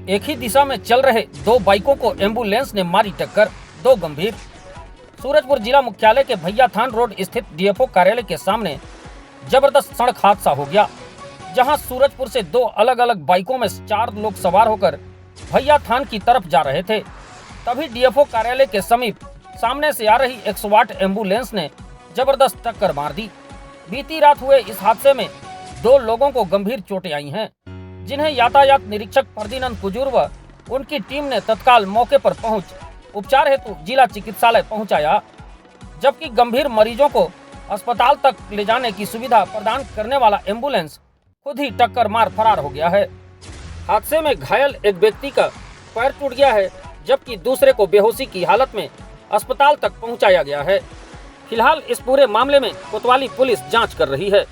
एक ही दिशा में चल रहे दो बाइकों को एम्बुलेंस ने मारी टक्कर, दो गंभीर। सूरजपुर जिला मुख्यालय के भैया थान रोड स्थित डीएफओ कार्यालय के सामने जबरदस्त सड़क हादसा हो गया, जहां सूरजपुर से दो अलग अलग बाइकों में 4 लोग सवार होकर भैया थान की तरफ जा रहे थे। तभी डीएफओ कार्यालय के समीप सामने से आ रही 108 एम्बुलेंस ने जबरदस्त टक्कर मार दी। बीती रात हुए इस हादसे में 2 लोगों को गंभीर चोटें आई हैं, जिन्हें यातायात निरीक्षक प्रदीनंद कुजूर व उनकी टीम ने तत्काल मौके पर पहुंच उपचार हेतु जिला चिकित्सालय पहुंचाया, जबकि गंभीर मरीजों को अस्पताल तक ले जाने की सुविधा प्रदान करने वाला एम्बुलेंस खुद ही टक्कर मार फरार हो गया है। हादसे में घायल एक व्यक्ति का पैर टूट गया है, जबकि दूसरे को बेहोशी की हालत में अस्पताल तक पहुंचाया गया है। फिलहाल इस पूरे मामले में कोतवाली पुलिस जांच कर रही है।